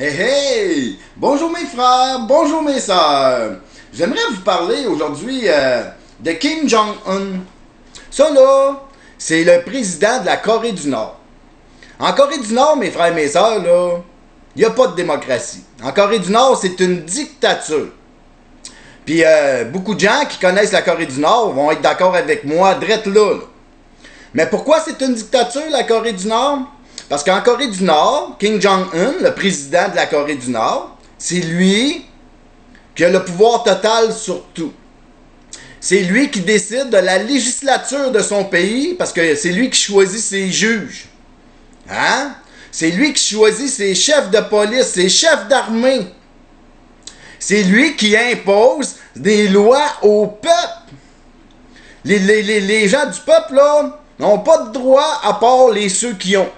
Hey hey! Bonjour mes frères, bonjour mes sœurs. J'aimerais vous parler aujourd'hui de Kim Jong-un. Ça là, c'est le président de la Corée du Nord. En Corée du Nord, mes frères et mes sœurs, là, il n'y a pas de démocratie. En Corée du Nord, c'est une dictature. Puis beaucoup de gens qui connaissent la Corée du Nord vont être d'accord avec moi, drette là. Mais pourquoi c'est une dictature, la Corée du Nord? Parce qu'en Corée du Nord, Kim Jong-un, le président de la Corée du Nord, c'est lui qui a le pouvoir total sur tout. C'est lui qui décide de la législature de son pays, parce que c'est lui qui choisit ses juges. Hein? C'est lui qui choisit ses chefs de police, ses chefs d'armée. C'est lui qui impose des lois au peuple. Les gens du peuple, là, n'ont pas de droits à part ceux qui ont.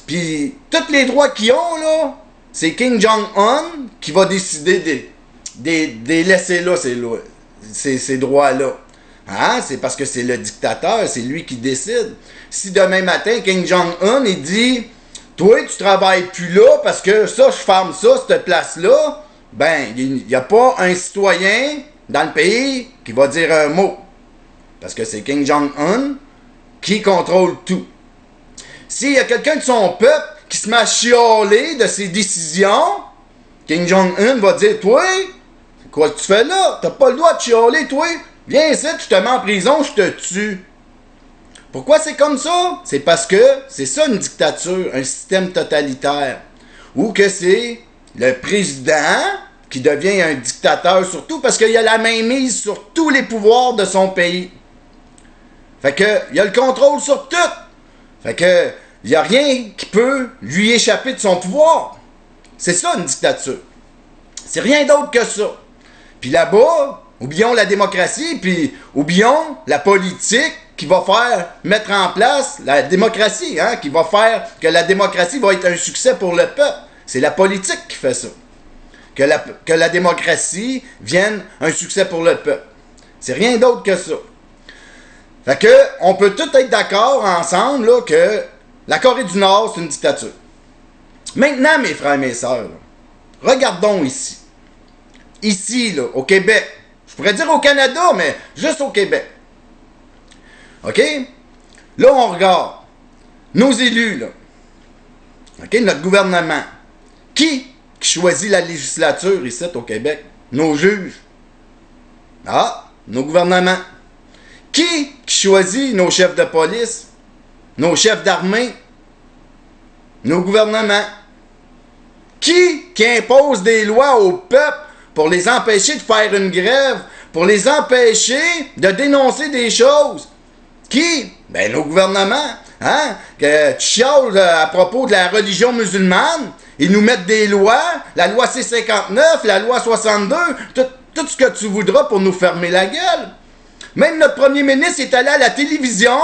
Puis, tous les droits qu'ils ont, là, c'est Kim Jong-un qui va décider de laisser là, ces droits-là. Hein? C'est parce que c'est le dictateur, c'est lui qui décide. Si demain matin, Kim Jong-un, il dit « Toi, tu travailles plus là parce que ça, je ferme ça, cette place-là », ben, il n'y a pas un citoyen dans le pays qui va dire un mot. Parce que c'est Kim Jong-un qui contrôle tout. S'il y a quelqu'un de son peuple qui se met à chialer de ses décisions, Kim Jong-un va dire « Toi, quoi que tu fais là? T'as pas le droit de chialer, toi. Viens ici, tu te mets en prison, je te tue. » Pourquoi c'est comme ça? C'est parce que c'est ça une dictature, un système totalitaire. Ou que c'est le président qui devient un dictateur surtout parce qu'il a la mainmise sur tous les pouvoirs de son pays. Fait que, il a le contrôle sur tout. Fait que, il n'y a rien qui peut lui échapper de son pouvoir. C'est ça une dictature. C'est rien d'autre que ça. Puis là-bas, oublions la démocratie, puis oublions la politique qui va mettre en place la démocratie, hein, qui va faire que la démocratie va être un succès pour le peuple. C'est la politique qui fait ça. Que la démocratie vienne un succès pour le peuple. C'est rien d'autre que ça. Fait que, on peut tous être d'accord ensemble là, que la Corée du Nord, c'est une dictature. Maintenant, mes frères et mes sœurs, là, regardons ici. Ici, là, au Québec. Je pourrais dire au Canada, mais juste au Québec. OK? Là, on regarde. Nos élus, là. OK? Notre gouvernement. Qui choisit la législature ici, au Québec? Nos juges. Ah, nos gouvernements. Qui choisit nos chefs de police, nos chefs d'armée, nos gouvernements? Qui impose des lois au peuple pour les empêcher de faire une grève, pour les empêcher de dénoncer des choses? Qui? Ben nos gouvernements. Hein? Que tu chiales à propos de la religion musulmane, ils nous mettent des lois, la loi C-59, la loi 62, tout ce que tu voudras pour nous fermer la gueule. Même notre premier ministre est allé à la télévision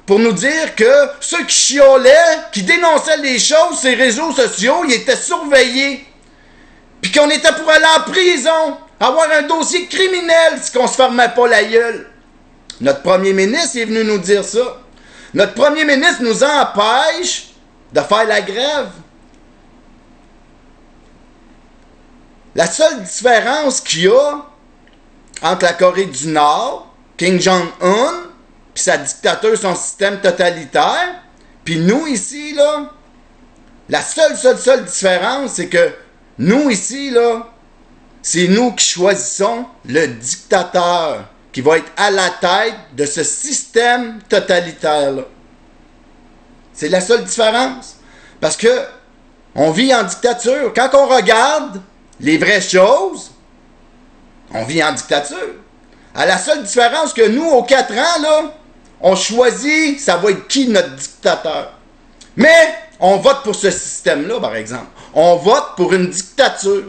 pour nous dire que ceux qui chiolaient, qui dénonçaient les choses sur les réseaux sociaux, ils étaient surveillés. Puis qu'on était pour aller en prison, avoir un dossier criminel si on se fermait pas la gueule. Notre premier ministre est venu nous dire ça. Notre premier ministre nous empêche de faire la grève. La seule différence qu'il y a entre la Corée du Nord, Kim Jong-un, puis sa dictature, son système totalitaire, puis nous ici, là, la seule différence, c'est que nous ici, là, c'est nous qui choisissons le dictateur qui va être à la tête de ce système totalitaire-là. C'est la seule différence. Parce que on vit en dictature. Quand on regarde les vraies choses, on vit en dictature. À la seule différence que nous, aux 4 ans, là, on choisit, ça va être qui notre dictateur. Mais on vote pour ce système-là, par exemple. On vote pour une dictature.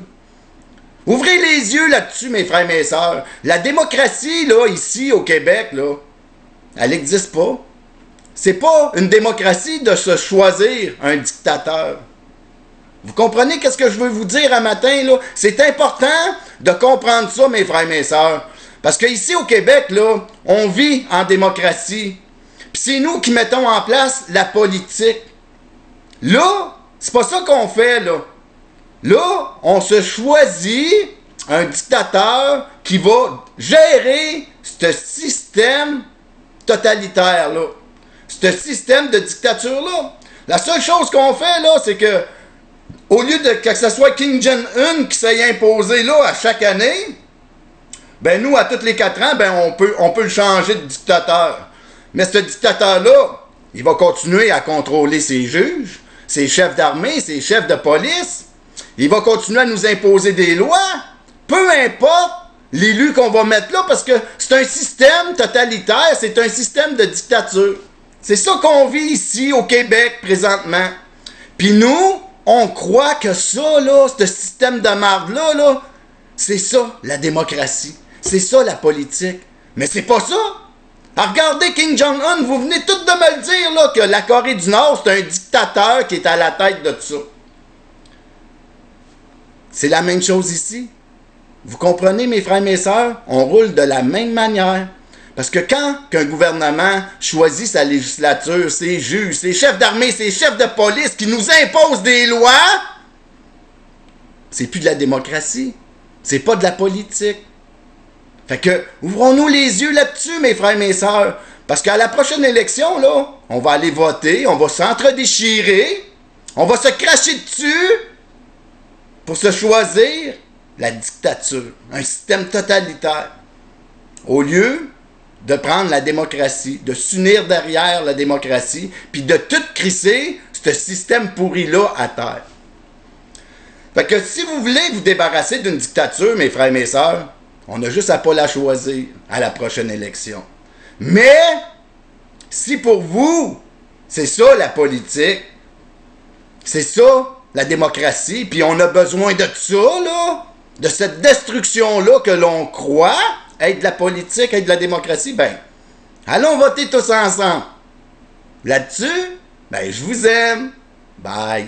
Ouvrez les yeux là-dessus, mes frères et mes sœurs. La démocratie, là, ici, au Québec, là, elle n'existe pas. C'est pas une démocratie de se choisir un dictateur. Vous comprenez qu'est-ce que je veux vous dire un matin, là? C'est important de comprendre ça, mes frères et mes sœurs. Parce qu'ici au Québec, là, on vit en démocratie. Puis c'est nous qui mettons en place la politique. Là, c'est pas ça qu'on fait, là. Là, on se choisit un dictateur qui va gérer ce système totalitaire-là. Ce système de dictature-là. La seule chose qu'on fait, là, c'est que, au lieu de que ce soit Kim Jong-un qui s'est imposé, là, à chaque année, ben nous, à tous les 4 ans, ben on peut le changer de dictateur. Mais ce dictateur-là, il va continuer à contrôler ses juges, ses chefs d'armée, ses chefs de police. Il va continuer à nous imposer des lois, peu importe l'élu qu'on va mettre là, parce que c'est un système totalitaire, c'est un système de dictature. C'est ça qu'on vit ici au Québec présentement. Puis nous, on croit que ça, là, ce système de marde-là, là, c'est ça, la démocratie. C'est ça, la politique. Mais c'est pas ça. Alors, regardez Kim Jong-un, vous venez tous de me le dire, là, que la Corée du Nord, c'est un dictateur qui est à la tête de tout ça. C'est la même chose ici. Vous comprenez, mes frères et mes sœurs? On roule de la même manière. Parce que quand qu'un gouvernement choisit sa législature, ses juges, ses chefs d'armée, ses chefs de police qui nous imposent des lois, c'est plus de la démocratie. C'est pas de la politique. Fait que, ouvrons-nous les yeux là-dessus, mes frères et mes sœurs. Parce qu'à la prochaine élection, là, on va aller voter, on va s'entre-déchirer, on va se cracher dessus pour se choisir la dictature, un système totalitaire. Au lieu de prendre la démocratie, de s'unir derrière la démocratie, puis de tout crisser ce système pourri-là à terre. Fait que si vous voulez vous débarrasser d'une dictature, mes frères et mes sœurs, on a juste à pas la choisir à la prochaine élection. Mais, si pour vous, c'est ça la politique, c'est ça la démocratie, puis on a besoin de ça, là, de cette destruction-là que l'on croit être de la politique, être de la démocratie, ben, allons voter tous ensemble. Là-dessus, ben, je vous aime. Bye.